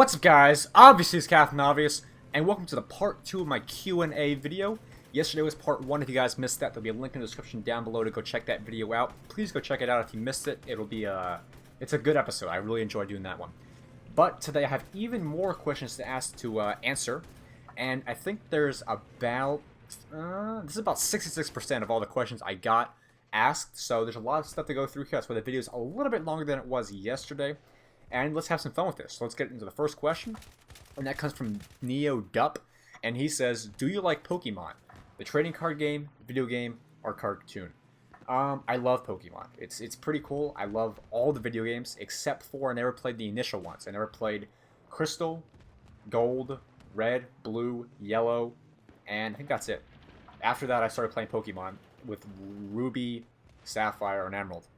What's up, guys? Obviously, it's Captain Obvious, and welcome to the part 2 of my Q&A video. Yesterday was part 1. If you guys missed that, there'll be a link in the description down below to go check that video out. Please go check it out if you missed it. It'll be it's a good episode. I really enjoyed doing that one. But today I have even more questions to ask to answer, and I think there's about this is about 66% of all the questions I got asked. So there's a lot of stuff to go through here. That's why the video is a little bit longer than it was yesterday. And let's have some fun with this. So let's get into the first question. And that comes from Neo Dup. And he says, do you like Pokemon? The trading card game, video game, or cartoon? I love Pokemon. It's pretty cool. I love all the video games, except for I never played the initial ones. I never played Crystal, Gold, Red, Blue, Yellow, and I think that's it. After that, I started playing Pokemon with Ruby, Sapphire, and Emerald.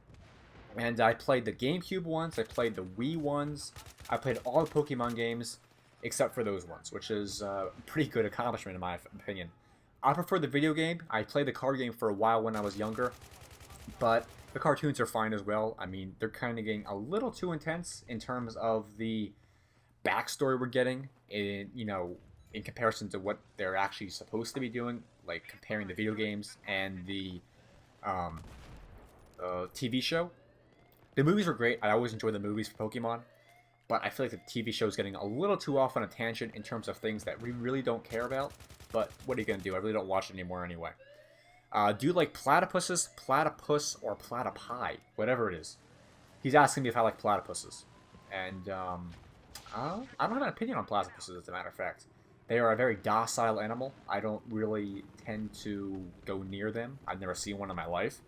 And I played the GameCube ones, I played the Wii ones, I played all the Pokemon games, except for those ones, which is a pretty good accomplishment in my opinion. I prefer the video game. I played the card game for a while when I was younger, but the cartoons are fine as well. I mean, they're kind of getting a little too intense in terms of the backstory we're getting, in comparison to what they're actually supposed to be doing, like comparing the video games and the TV show. The movies were great. I always enjoy the movies for Pokemon, but I feel like the TV show is getting a little too off on a tangent in terms of things that we really don't care about. But what are you going to do? I really don't watch it anymore anyway. Do you like platypuses, platypus, or platypi? Whatever it is. He's asking me if I like platypuses. And I don't have an opinion on platypuses, as a matter of fact. They are a very docile animal. I don't really tend to go near them. I've never seen one in my life.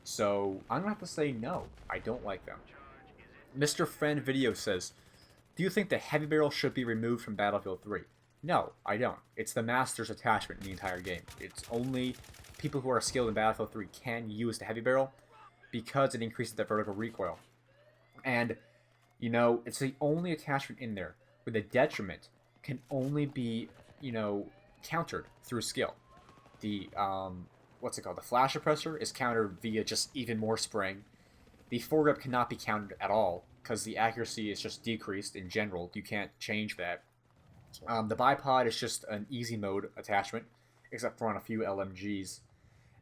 So, I'm going to have to say no. I don't like them. Mr. Friend Video says, do you think the heavy barrel should be removed from Battlefield 3? No, I don't. It's the master's attachment in the entire game. It's only people who are skilled in Battlefield 3 can use the heavy barrel because it increases the vertical recoil. And, it's the only attachment in there where the detriment can only be, countered through skill. The, what's it called? The flash suppressor is countered via just even more spraying. The foregrip cannot be countered at all because the accuracy is just decreased in general. You can't change that. The bipod is just an easy mode attachment, except for on a few LMGs.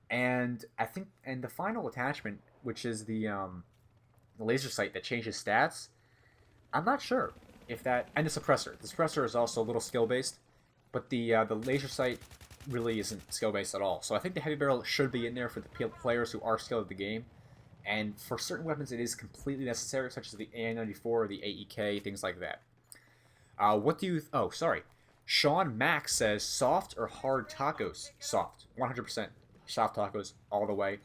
And I think, the final attachment, which is the laser sight that changes stats, I'm not sure if that, and the suppressor. The suppressor is also a little skill based, but the laser sight really isn't skill based at all. So I think the heavy barrel should be in there for the players who are skilled at the game. And for certain weapons, it is completely necessary, such as the AN-94, the AEK, things like that. Oh, sorry. Sean Max says, soft or hard tacos? Soft. 100%. Soft tacos all the way.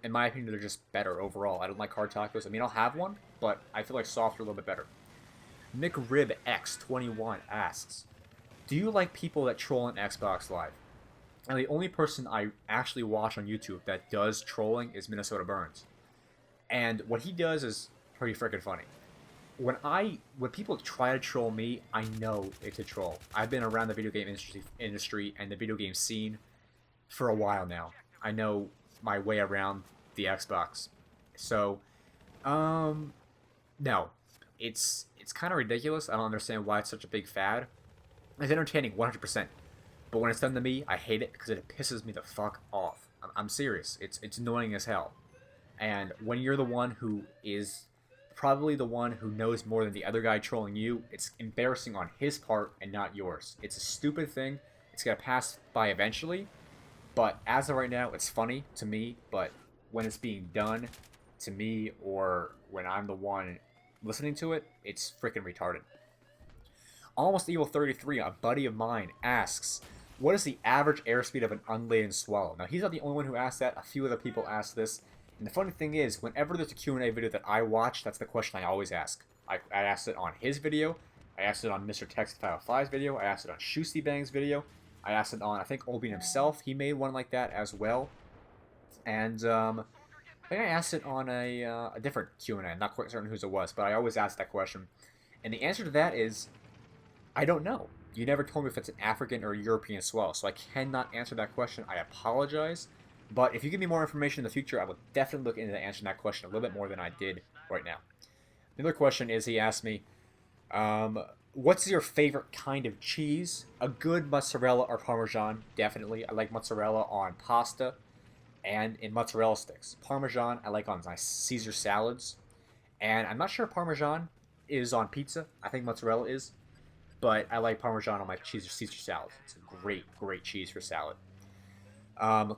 In my opinion, they're just better overall. I don't like hard tacos. I mean, I'll have one, but I feel like soft are a little bit better. McRibX21 asks, do you like people that troll on Xbox Live? And the only person I actually watch on YouTube that does trolling is Minnesota Burns. And what he does is pretty freaking funny. When people try to troll me, I know it's a troll. I've been around the video game industry and the video game scene for a while now. I know my way around the Xbox. So, no. It's kind of ridiculous. I don't understand why it's such a big fad. It's entertaining, 100%. But when it's done to me, I hate it because it pisses me the fuck off. I'm serious. It's annoying as hell. And when you're the one who is probably the one who knows more than the other guy trolling you, it's embarrassing on his part and not yours. It's a stupid thing. It's going to pass by eventually. But as of right now, it's funny to me. But when it's being done to me or when I'm the one listening to it, it's freaking retarded. Almost Evil 33, a buddy of mine, asks, what is the average airspeed of an unladen swallow? Now, he's not the only one who asked that. A few other people asked this. And the funny thing is, whenever there's a Q&A video that I watch, that's the question I always ask. I asked it on his video. I asked it on Mr. Text505's video. I asked it on Shoosty Bang's video. I asked it on, I think, Obian himself. He made one like that as well. And I think I asked it on a different Q&A. I'm not quite certain whose it was, but I always ask that question. And the answer to that is, I don't know. You never told me if it's an African or European swallow, so I cannot answer that question. I apologize. But if you give me more information in the future, I will definitely look into answering that question a little bit more than I did right now. Another question is, he asked me, What's your favorite kind of cheese? A good mozzarella or Parmesan, definitely. I like mozzarella on pasta and in mozzarella sticks. Parmesan, I like on my Caesar salads. And I'm not sure Parmesan is on pizza. I think mozzarella is. But I like Parmesan on my Caesar salads. It's a great, great cheese for salad.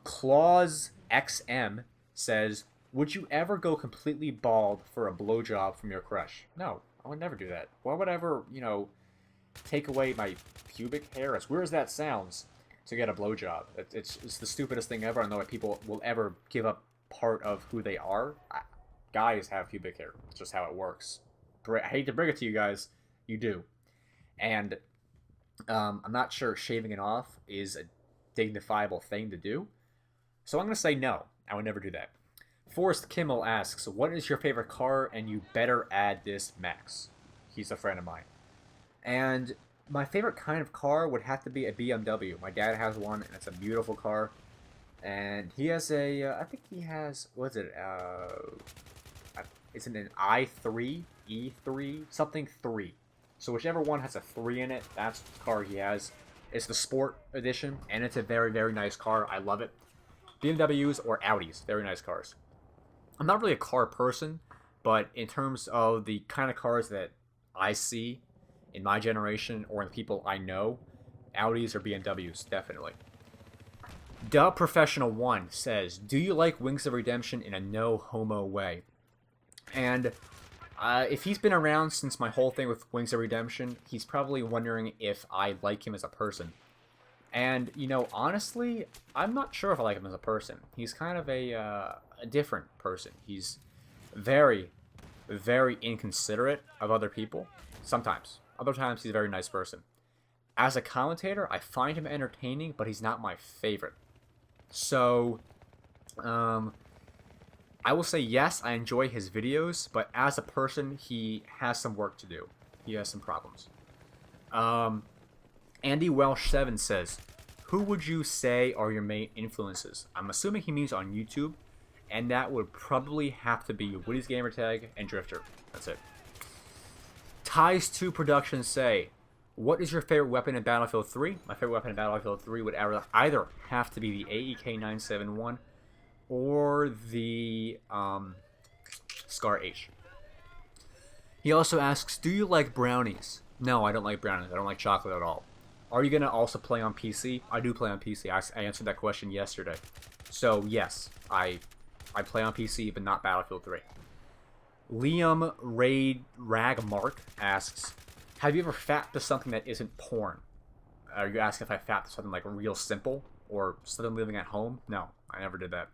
Claus XM says, "Would you ever go completely bald for a blowjob from your crush?" No, I would never do that. Why would I ever, take away my pubic hair, as weird as that sounds, to get a blowjob? It's the stupidest thing ever. I don't know why people will ever give up part of who they are. Guys have pubic hair. It's just how it works. I hate to bring it to you guys. You do. And I'm not sure shaving it off is a dignifiable thing to do. So I'm going to say no. I would never do that. Forrest Kimmel asks, "What is your favorite car?" And you better add this, Max. He's a friend of mine. And my favorite kind of car would have to be a BMW. My dad has one, and it's a beautiful car. And he has I think he has, what's it? It's an i3, E3, something 3. So whichever one has a 3 in it, that's the car he has. It's the Sport Edition, and it's a very, very nice car. I love it. BMWs or Audis, very nice cars. I'm not really a car person, but in terms of the kind of cars that I see in my generation or in the people I know, Audis or BMWs, definitely. Dub Professional 1 says, "Do you like Wings of Redemption in a no homo way?" And if he's been around since my whole thing with Wings of Redemption, he's probably wondering if I like him as a person. And, honestly, I'm not sure if I like him as a person. He's kind of a different person. He's very, very inconsiderate of other people. Sometimes. Other times, he's a very nice person. As a commentator, I find him entertaining, but he's not my favorite. So, I will say yes, I enjoy his videos, but as a person, he has some work to do. He has some problems. Andy Welsh 7 says, "Who would you say are your main influences?" I'm assuming he means on YouTube, and that would probably have to be Woody's Gamertag and Drifter. That's it. Ties 2 Productions say, "What is your favorite weapon in Battlefield 3? My favorite weapon in Battlefield 3 would either have to be the AEK 971 or the Scar H." He also asks, "Do you like brownies?" No, I don't like brownies. I don't like chocolate at all. Are you going to also play on PC? I do play on PC. I answered that question yesterday. So, yes, I play on PC, but not Battlefield 3. Liam Ragmark asks, "Have you ever fapped to something that isn't porn?" Are you asking if I fapped to something like Real Simple or something living at home? No, I never did that.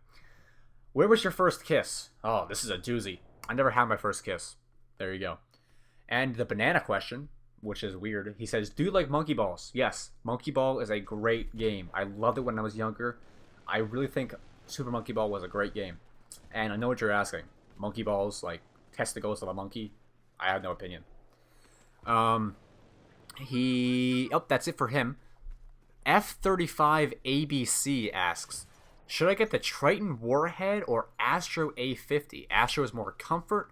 Where was your first kiss? Oh, this is a doozy. I never had my first kiss. There you go. And the banana question, which is weird. He says, "Do you like Monkey Balls?" Yes, Monkey Ball is a great game. I loved it when I was younger. I really think Super Monkey Ball was a great game. And I know what you're asking. Monkey Balls, like testicles of a monkey? I have no opinion. Oh, that's it for him. F35ABC asks, "Should I get the Triton Warhead or Astro A50? Astro is more comfort,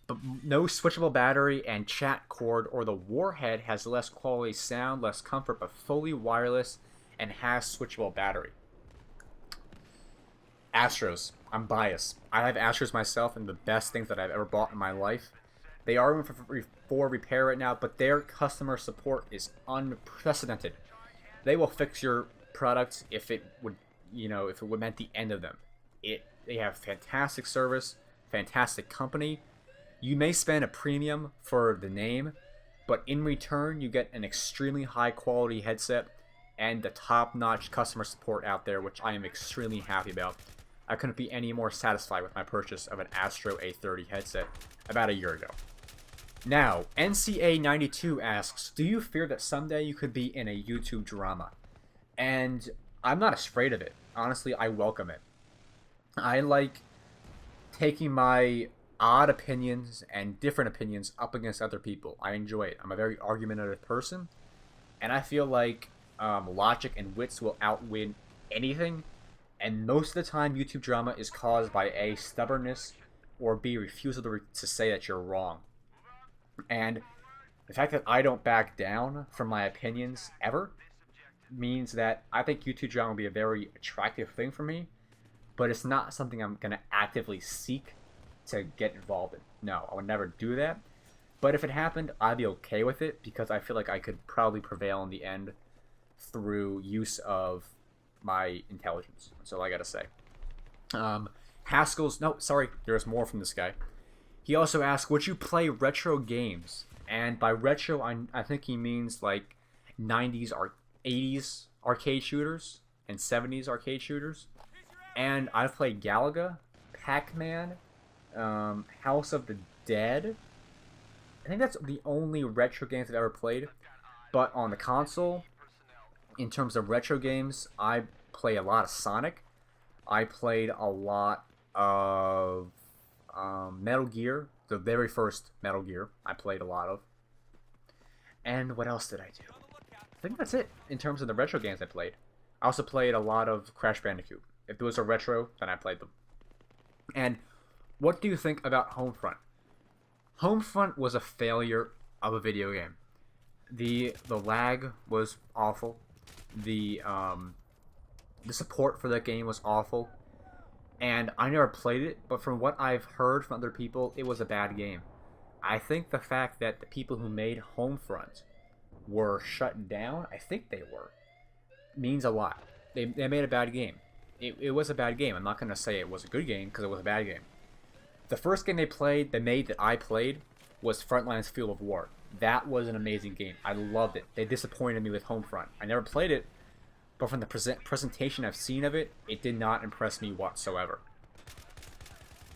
but no switchable battery and chat cord, or the Warhead has less quality sound, less comfort, but fully wireless and has switchable battery." Astros. I'm biased. I have Astros myself, and the best things that I've ever bought in my life. They are for repair right now, but their customer support is unprecedented. They will fix your product if it would meant the end of them. They have fantastic service, fantastic company. You may spend a premium for the name, but in return, you get an extremely high quality headset and the top-notch customer support out there, which I am extremely happy about. I couldn't be any more satisfied with my purchase of an Astro A30 headset about a year ago. Now, NCA92 asks, "Do you fear that someday you could be in a YouTube drama?" And I'm not afraid of it. Honestly, I welcome it. I like taking my odd opinions and different opinions up against other people. I enjoy it. I'm a very argumentative person, and I feel like logic and wits will outwin anything. And most of the time, YouTube drama is caused by A, stubbornness, or B, refusal to say that you're wrong. And The fact that I don't back down from my opinions ever means that I think YouTube drama will be a very attractive thing for me, but it's not something I'm going to actively seek to get involved in. No, I would never do that. But if it happened, I'd be okay with it because I feel like I could probably prevail in the end through use of my intelligence. That's all I gotta say. Haskell's, no, sorry, there's more from this guy. He also asked, would you play retro games? And by retro, I think he means like 90s or 80s arcade shooters and 70s arcade shooters. And I've played Galaga, Pac-Man, House of the Dead. I think that's the only retro games I've ever played. But on the console, in terms of retro games, I play a lot of Sonic. I played a lot of Metal Gear, the very first Metal Gear. I played a lot of. And what else did I do? I think that's it in terms of the retro games I played. I also played a lot of Crash Bandicoot. If those are retro, then I played them. And what do you think about Homefront? Homefront was a failure of a video game. The lag was awful. The support for that game was awful. And I never played it, but from what I've heard from other people, it was a bad game. I think the fact that the people who made Homefront were shut down, I think they were, means a lot. They made a bad game. It was a bad game. I'm not going to say it was a good game, because it was a bad game. The first game they made that I played was Frontlines Field of War. That was an amazing game. I loved it. They disappointed me with Homefront. I never played it, but from the presentation I've seen of it, it did not impress me whatsoever.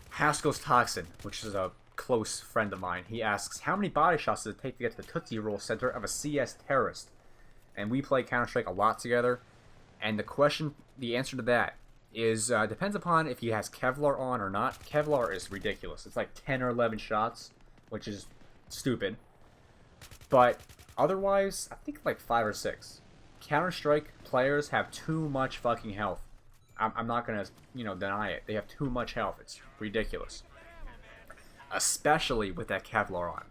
Haskell's Toxin, which is a close friend of mine, he asks, how many body shots does it take to get to the Tootsie Roll Center of a CS terrorist? And we play Counter-Strike a lot together, and the answer to that is depends upon if he has Kevlar on or not. Kevlar is ridiculous. It's like 10 or 11 shots, which is stupid. But otherwise, I think like 5 or 6. Counter-Strike players have too much fucking health. I'm not gonna, deny it. They have too much health. It's ridiculous. Especially with that Kevlar on.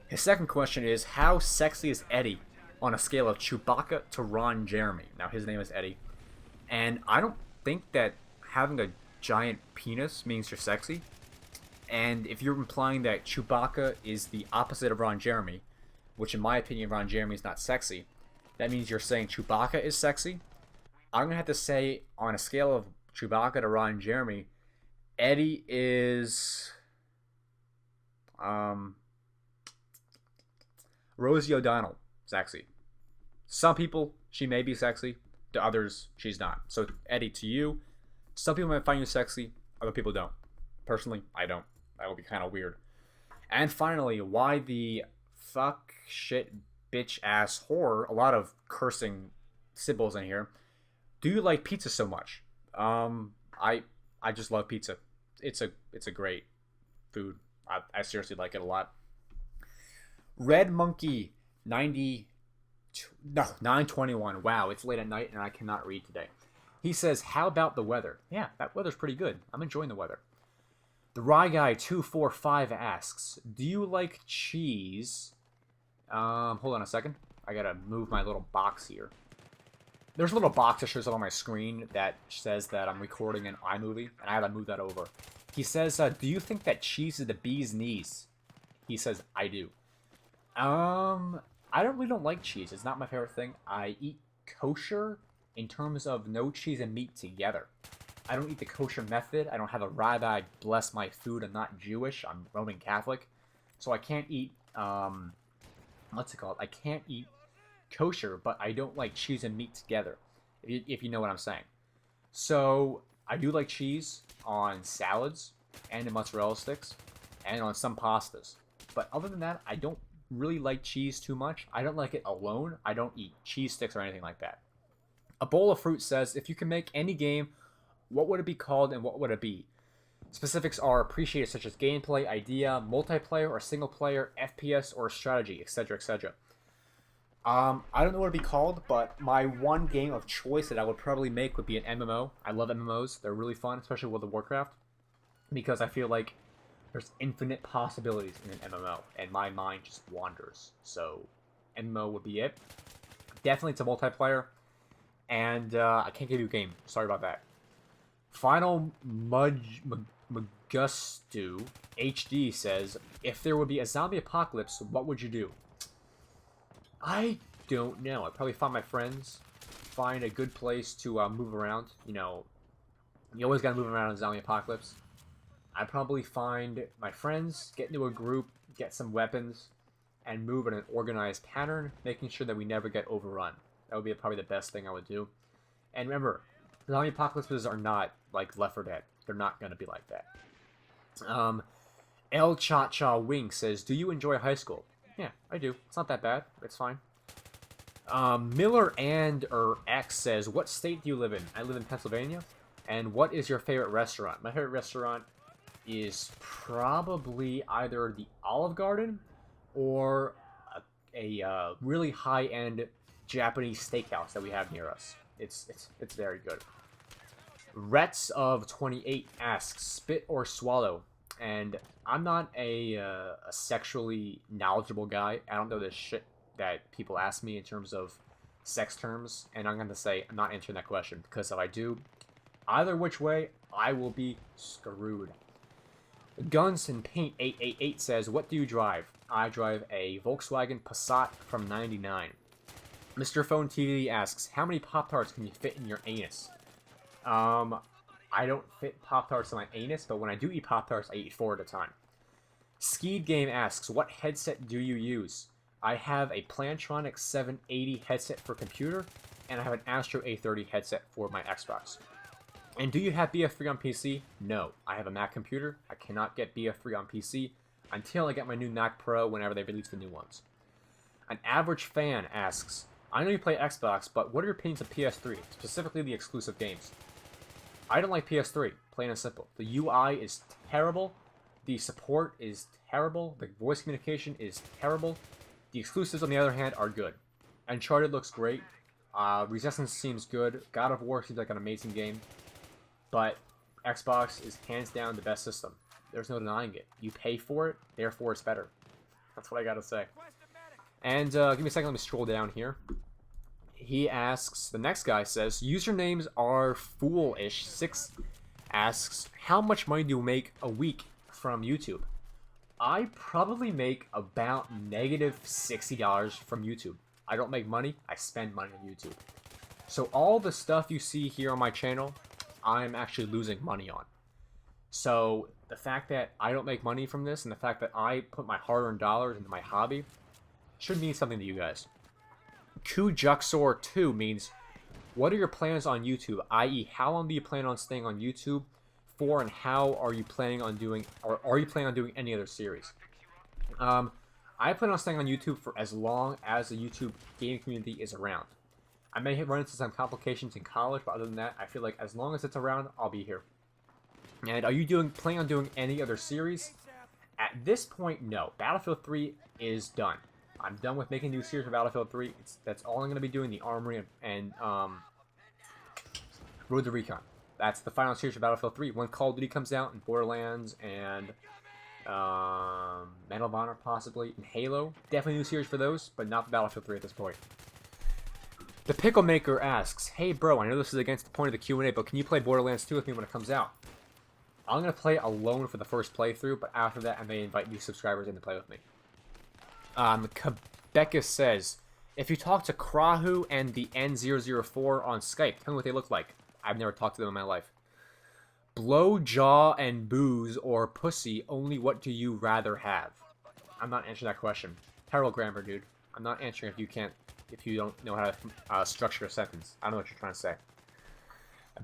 His second question is, how sexy is Eddie on a scale of Chewbacca to Ron Jeremy? Now, his name is Eddie. And I don't think that having a giant penis means you're sexy. And if you're implying that Chewbacca is the opposite of Ron Jeremy, which in my opinion Ron Jeremy is not sexy, that means you're saying Chewbacca is sexy. I'm going to have to say, on a scale of Chewbacca to Ron Jeremy, Eddie is Rosie O'Donnell sexy. Some people, she may be sexy. To others, she's not. So, Eddie, to you, some people might find you sexy, other people don't. Personally, I don't. That would be kind of weird. And finally, why the fuck, shit, bitch, ass, whore, a lot of cursing symbols in here. Do you like pizza so much? I just love pizza. It's a great food. I seriously like it a lot. Red Monkey 921. Wow, it's late at night and I cannot read today. He says, how about the weather? Yeah, that weather's pretty good. I'm enjoying the weather. The Rye Guy 245 asks, do you like cheese? Hold on a second. I gotta move my little box here. There's a little box that shows up on my screen that says that I'm recording an iMovie, and I have to move that over. He says, do you think that cheese is the bee's knees? He says, I do. I really don't like cheese. It's not my favorite thing. I eat kosher in terms of no cheese and meat together. I don't eat the kosher method. I don't have a rabbi bless my food. I'm not Jewish. I'm Roman Catholic. So I can't eat, what's it called? I can't eat kosher, but I don't like cheese and meat together, if you know what I'm saying. So I do like cheese on salads and in mozzarella sticks and on some pastas. But other than that, I don't really like cheese too much. I don't like it alone. I don't eat cheese sticks or anything like that. A Bowl of Fruit says, if you can make any game, what would it be called and what would it be? Specifics are appreciated, such as gameplay, idea, multiplayer or single player, FPS or strategy, etc., etc. I don't know what it'd be called, but my one game of choice that I would probably make would be an MMO. I love MMOs. They're really fun, especially World of Warcraft, because I feel like there's infinite possibilities in an MMO, and my mind just wanders. So, MMO would be it. Definitely it's a multiplayer, and I can't give you a game. Sorry about that. Final Magustu HD says, if there would be a zombie apocalypse, what would you do? I don't know. I'd probably find my friends, find a good place to move around. You know, you always gotta move around in a zombie apocalypse. I'd probably find my friends, get into a group, get some weapons, and move in an organized pattern, making sure that we never get overrun. That would be probably the best thing I would do. And remember, zombie apocalypses are not like Left 4 Dead. They're not going to be like that. El Cha Cha Wing says, do you enjoy high school? Yeah, I do. It's not that bad. It's fine. Miller and X says, what state do you live in? I live in Pennsylvania. And what is your favorite restaurant? My favorite restaurant is probably either the Olive Garden or a really high-end Japanese steakhouse that we have near us. It's very good. Rets of 28 asks, spit or swallow? And I'm not a sexually knowledgeable guy. I don't know the shit that people ask me in terms of sex terms, and I'm going to say I'm not answering that question, because if I do, either which way, I will be screwed. Guns and Paint 888 says, what do you drive? I drive a Volkswagen Passat from 99. Mr. Phone TV asks, how many Pop-Tarts can you fit in your anus? I don't fit Pop-Tarts in my anus, but when I do eat Pop-Tarts, I eat 4 at a time. Skeed Game asks, what headset do you use? I have a Plantronics 780 headset for computer, and I have an Astro A30 headset for my Xbox. And do you have BF3 on PC? No. I have a Mac computer. I cannot get BF3 on PC until I get my new Mac Pro whenever they release the new ones. An Average Fan asks, I know you play Xbox, but what are your opinions of PS3, specifically the exclusive games? I don't like PS3, plain and simple. The UI is terrible. The support is terrible. The voice communication is terrible. The exclusives, on the other hand, are good. Uncharted looks great. Resistance seems good. God of War seems like an amazing game. But Xbox is hands down the best system. There's no denying it. You pay for it, therefore it's better. That's what I gotta say. And give me a second, let me scroll down here. He asks, the next guy says, usernames are foolish. 6 asks, how much money do you make a week from YouTube? I probably make about negative $60 from YouTube. I don't make money, I spend money on YouTube. So all the stuff you see here on my channel, I'm actually losing money on. So the fact that I don't make money from this and the fact that I put my hard-earned dollars into my hobby should mean something to you guys. Kujuxor 2 means, what are your plans on YouTube? I.e., how long do you plan on staying on YouTube for, and how are you planning on doing, or are you planning on doing any other series? I plan on staying on YouTube for as long as the YouTube gaming community is around. I may run into some complications in college, but other than that, I feel like as long as it's around, I'll be here. And are you planning on doing any other series? At this point, no. Battlefield 3 is done. I'm done with making new series for Battlefield 3. That's all I'm going to be doing, the Armory and Road to Recon. That's the final series for Battlefield 3. When Call of Duty comes out, and Borderlands, and Medal of Honor, possibly, and Halo. Definitely new series for those, but not for Battlefield 3 at this point. The Pickle Maker asks, hey bro, I know this is against the point of the Q&A, but can you play Borderlands 2 with me when it comes out? I'm going to play alone for the first playthrough, but after that I may invite new subscribers in to play with me. Quebeca says, if you talk to Krahu and the N004 on Skype, tell me what they look like. I've never talked to them in my life. Blow, jaw, and booze or pussy, only what do you rather have? I'm not answering that question. Terrible grammar, dude. I'm not answering if you don't know how to structure a sentence. I don't know what you're trying to say.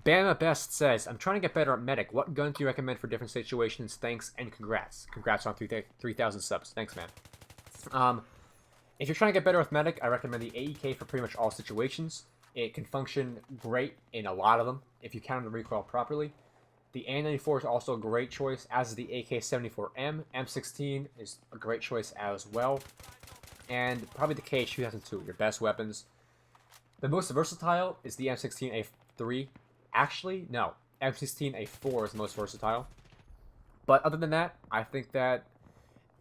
Bama Best says, I'm trying to get better at medic. What gun do you recommend for different situations? Thanks and congrats. Congrats on 3,000 subs. Thanks, man. If you're trying to get better with medic, I recommend the AEK for pretty much all situations. It can function great in a lot of them if you counter the recoil properly. The A94 is also a great choice, as is the AK-74M. M16 is a great choice as well. And probably the KH-2002, your best weapons. The most versatile is the M16A3. Actually, no. M16A4 is the most versatile. But other than that, I think that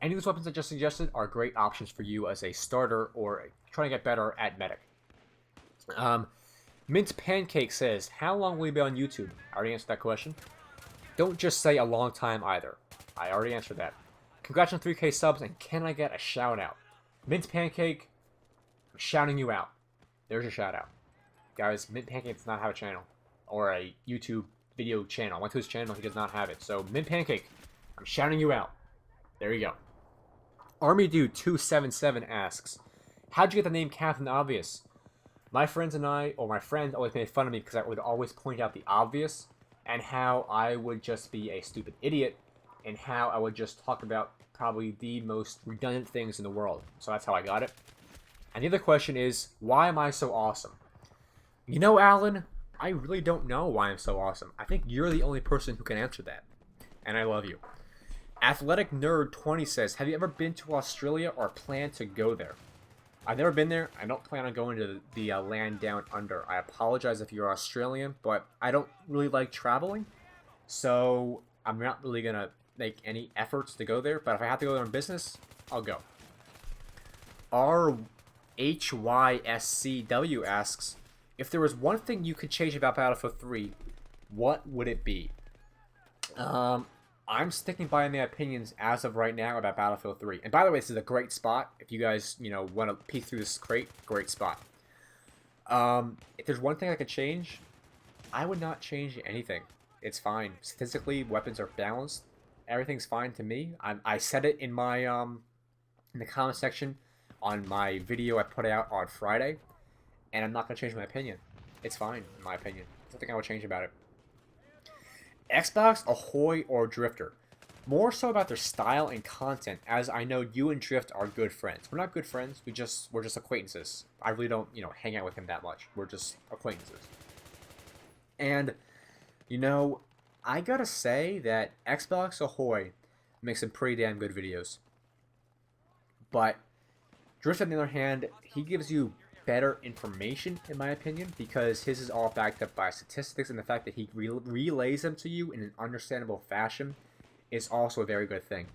any of those weapons I just suggested are great options for you as a starter or trying to get better at medic. Mint Pancake says, how long will you be on YouTube? I already answered that question. Don't just say a long time either. I already answered that. Congrats on 3K subs, and can I get a shout out? Mint Pancake, I'm shouting you out. There's your shout out. Guys, Mint Pancake does not have a channel or a YouTube video channel. I went to his channel, he does not have it. So, Mint Pancake, I'm shouting you out. There you go. Army Dude 277 asks, how'd you get the name Captain Obvious? My friends and I, or my friend, always made fun of me because I would always point out the obvious and how I would just be a stupid idiot and how I would just talk about probably the most redundant things in the world. So that's how I got it. And the other question is, why am I so awesome? You know, Alan, I really don't know why I'm so awesome. I think you're the only person who can answer that. And I love you. Athletic Nerd 20 says, have you ever been to Australia or plan to go there? I've never been there. I don't plan on going to the land down under. I apologize if you're Australian, but I don't really like traveling. So I'm not really going to make any efforts to go there. But if I have to go there on business, I'll go. RHYSCW asks, if there was one thing you could change about Battlefield 3, what would it be? I'm sticking by my opinions as of right now about Battlefield 3. And by the way, this is a great spot. If you guys, want to peek through this crate, great spot. If there's one thing I could change, I would not change anything. It's fine. Statistically, weapons are balanced. Everything's fine to me. I said it in my in the comment section on my video I put out on Friday, and I'm not going to change my opinion. It's fine, in my opinion. There's nothing I would change about it. Xbox, Ahoy, or Drifter? More so about their style and content, as I know you and Drift are good friends. We're not good friends, we're just acquaintances. I really don't, hang out with him that much. We're just acquaintances. And, I gotta say that Xbox, Ahoy makes some pretty damn good videos. But Drift, on the other hand, he gives you better information, in my opinion, because his is all backed up by statistics, and the fact that he relays them to you in an understandable fashion is also a very good thing.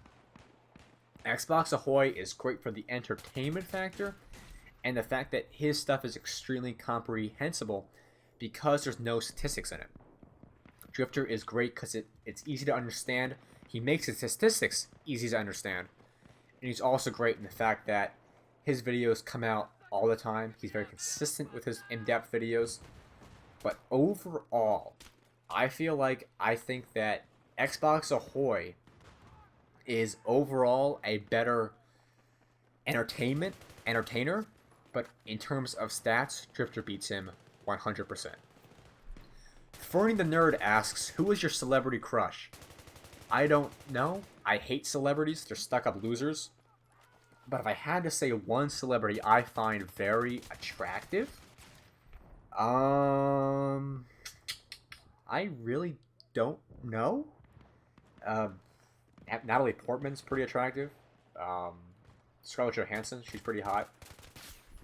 Xbox Ahoy is great for the entertainment factor, and the fact that his stuff is extremely comprehensible because there's no statistics in it. Drifter is great because it's easy to understand. He makes the statistics easy to understand, and he's also great in the fact that his videos come out all the time. He's very consistent with his in-depth videos. But overall, I think that Xbox Ahoy is overall a better entertainer, but in terms of stats, Drifter beats him 100%. Fernie the Nerd asks, who is your celebrity crush? I don't know. I hate celebrities. They're stuck-up losers. But if I had to say one celebrity I find very attractive, I really don't know. Natalie Portman's pretty attractive. Scarlett Johansson, she's pretty hot.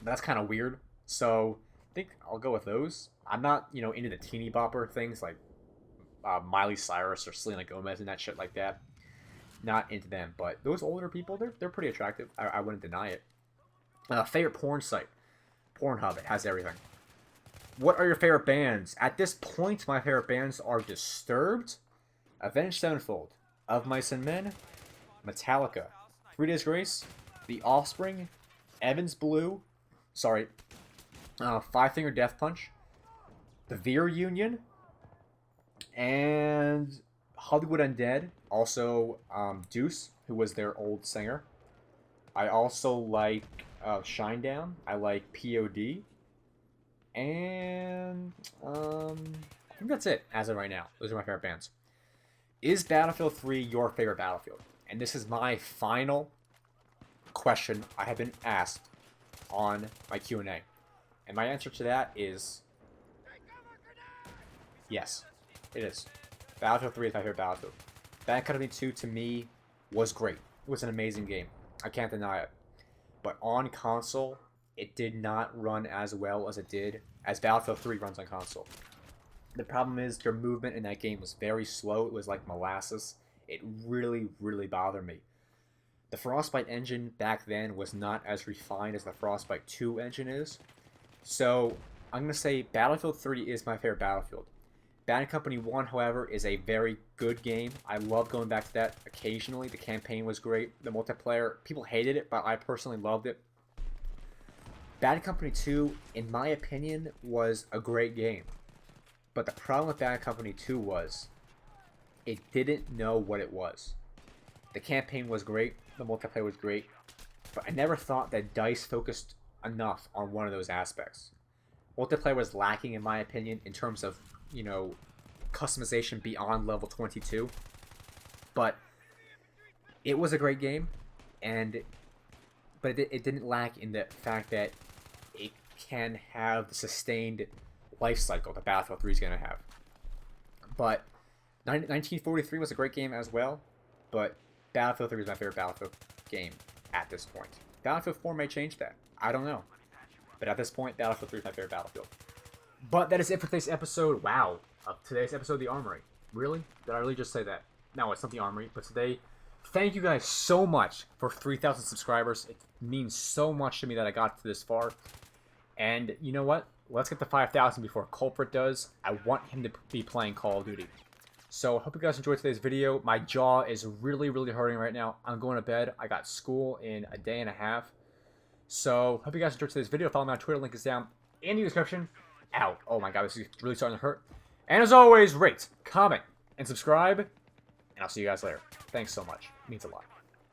That's kind of weird. So I think I'll go with those. I'm not, into the teeny bopper things like Miley Cyrus or Selena Gomez and that shit like that. Not into them, but those older people, they're pretty attractive. I wouldn't deny it. Favorite porn site? Pornhub. It has everything. What are your favorite bands? At this point, my favorite bands are Disturbed, Avenged Sevenfold, Of Mice and Men, Metallica, 3 Days Grace, The Offspring, Evans Blue, Five Finger Death Punch, The Veer Union, and Hollywood Undead. Also, Deuce, who was their old singer. I also like Shinedown. I like POD. And I think that's it as of right now. Those are my favorite bands. Is Battlefield 3 your favorite Battlefield? And this is my final question I have been asked on my Q&A. And my answer to that is yes, it is. Battlefield 3 is my favorite Battlefield. Bad Company 2 to me was great. It was an amazing game. I can't deny it. But on console, it did not run as well as it did as Battlefield 3 runs on console. The problem is your movement in that game was very slow. It was like molasses. it really, really bothered me. The Frostbite engine back then was not as refined as the Frostbite 2 engine is. So I'm going to say Battlefield 3 is my favorite Battlefield. Bad Company 1, however, is a very good game. I love going back to that occasionally. The campaign was great. The multiplayer, people hated it, but I personally loved it. Bad Company 2, in my opinion, was a great game. But the problem with Bad Company 2 was it didn't know what it was. The campaign was great. The multiplayer was great. But I never thought that DICE focused enough on one of those aspects. Multiplayer was lacking, in my opinion, in terms of, you know, customization beyond level 22. But it was a great game, but it didn't lack in the fact that it can have the sustained life cycle that Battlefield 3 is going to have. But 1943 was a great game as well, but Battlefield 3 is my favorite Battlefield game at this point. Battlefield 4 may change that. I don't know. But at this point, Battlefield 3 is my favorite Battlefield. But that is it for today's episode. Wow. Of today's episode of The Armory. Really? Did I really just say that? No, it's not The Armory. But today, thank you guys so much for 3,000 subscribers. It means so much to me that I got to this far. And you know what? Let's get to 5,000 before Culprit does. I want him to be playing Call of Duty. So I hope you guys enjoyed today's video. My jaw is really, really hurting right now. I'm going to bed. I got school in a day and a half. So hope you guys enjoyed today's video. Follow me on Twitter. Link is down in the description. Out. Oh my god, this is really starting to hurt. And as always, rate, comment, and subscribe. And I'll see you guys later. Thanks so much. It means a lot.